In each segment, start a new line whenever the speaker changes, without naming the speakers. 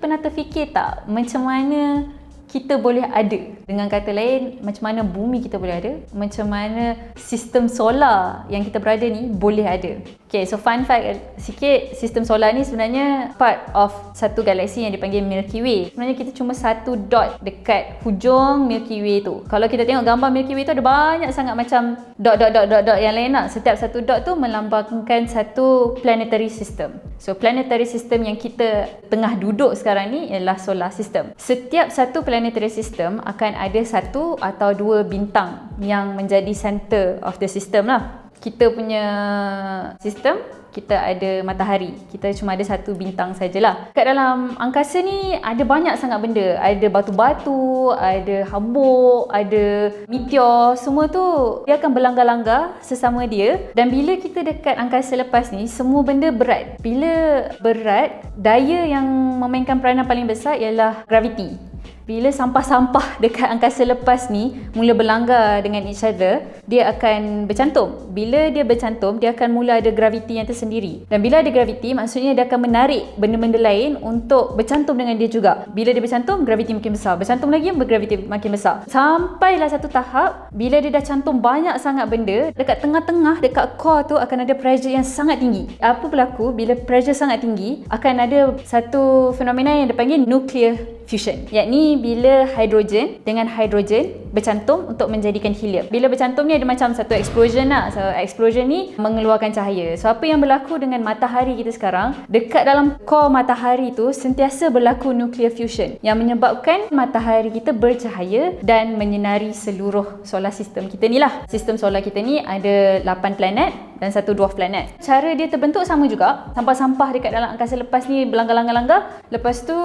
pernah terfikir tak macam mana kita boleh ada? Dengan kata lain, macam mana bumi kita boleh ada? Macam mana sistem solar yang kita berada ni boleh ada? Okay, so fun fact sikit, sistem solar ni sebenarnya part of satu galaksi yang dipanggil Milky Way. Sebenarnya kita cuma satu dot dekat hujung Milky Way tu. Kalau kita tengok gambar Milky Way tu ada banyak sangat macam dot yang lain lah. Setiap satu dot tu melambangkan satu planetary system. So planetary system yang kita tengah duduk sekarang ni ialah solar system. Setiap satu planetary system akan ada satu atau dua bintang yang menjadi center of the system lah. Kita punya sistem, kita ada matahari. Kita cuma ada satu bintang sajalah. Kat dalam angkasa ni ada banyak sangat benda. Ada batu-batu, ada habuk, ada meteor. Semua tu dia akan berlanggar-langgar sesama dia. Dan bila kita dekat angkasa lepas ni, semua benda berat. Bila berat, daya yang memainkan peranan paling besar ialah graviti. Bila sampah-sampah dekat angkasa lepas ni mula berlanggar dengan each other, dia akan bercantum. Bila dia bercantum, dia akan mula ada graviti yang tersendiri. Dan bila ada graviti, maksudnya dia akan menarik benda-benda lain untuk bercantum dengan dia juga. Bila dia bercantum, graviti makin besar. Bercantum lagi, graviti makin besar. Sampailah satu tahap, bila dia dah cantum banyak sangat benda, dekat tengah-tengah, dekat core tu akan ada pressure yang sangat tinggi. Apa berlaku? Bila pressure sangat tinggi, akan ada satu fenomena yang dipanggil nuclear fusion. Yakni bila hidrogen dengan hidrogen bercantum untuk menjadikan helium. Bila bercantum ni ada macam satu explosion lah. So explosion ni mengeluarkan cahaya. So apa yang berlaku dengan matahari kita sekarang, dekat dalam core matahari tu sentiasa berlaku nuclear fusion yang menyebabkan matahari kita bercahaya dan menyinari seluruh solar system kita ni lah. Sistem solar kita ni ada 8 planet dan satu dwarf planet. Cara dia terbentuk sama juga. Sampah-sampah dekat dalam angkasa lepas ni berlanggar-langgar. Lepas tu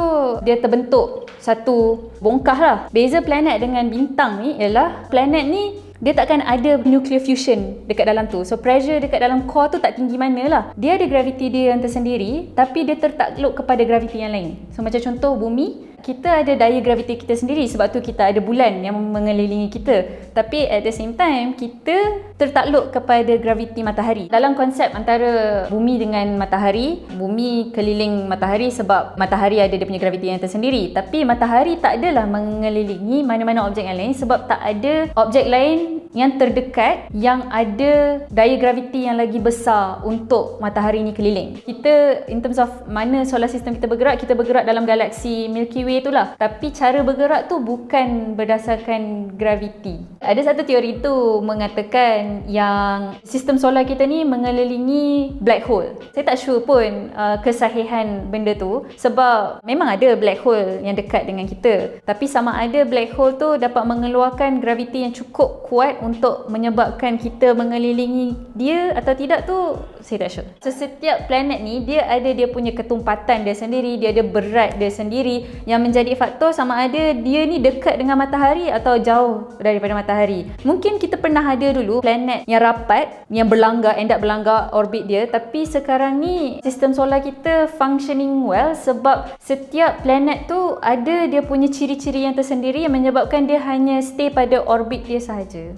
dia terbentuk satu bongkah lah. Beza planet dengan bintang ni ialah planet ni dia takkan ada nuclear fusion dekat dalam tu. So pressure dekat dalam core tu tak tinggi mana lah. Dia ada graviti dia yang tersendiri, tapi dia tertakluk kepada graviti yang lain. So macam contoh bumi, kita ada daya graviti kita sendiri, sebab tu kita ada bulan yang mengelilingi kita. Tapi at the same time, kita tertakluk kepada graviti matahari. Dalam konsep antara bumi dengan matahari, bumi keliling matahari sebab matahari ada dia punya graviti yang tersendiri. Tapi matahari tak adalah mengelilingi mana-mana objek yang lain sebab tak ada objek lain yang terdekat yang ada daya graviti yang lagi besar untuk matahari ni keliling. Kita, in terms of mana solar system kita bergerak dalam galaksi Milky Way itulah. Tapi cara bergerak tu bukan berdasarkan graviti. Ada satu teori tu mengatakan yang sistem solar kita ni mengelilingi black hole. Saya tak sure pun kesahihan benda tu sebab memang ada black hole yang dekat dengan kita. Tapi sama ada black hole tu dapat mengeluarkan graviti yang cukup kuat untuk menyebabkan kita mengelilingi dia atau tidak tu saya tak sure. So setiap planet ni dia ada dia punya ketumpatan dia sendiri, dia ada berat dia sendiri yang menjadi faktor sama ada dia ni dekat dengan matahari atau jauh daripada matahari. Mungkin kita pernah ada dulu planet yang rapat, yang berlanggar, end up berlanggar orbit dia, tapi sekarang ni sistem solar kita functioning well sebab setiap planet tu ada dia punya ciri-ciri yang tersendiri yang menyebabkan dia hanya stay pada orbit dia sahaja.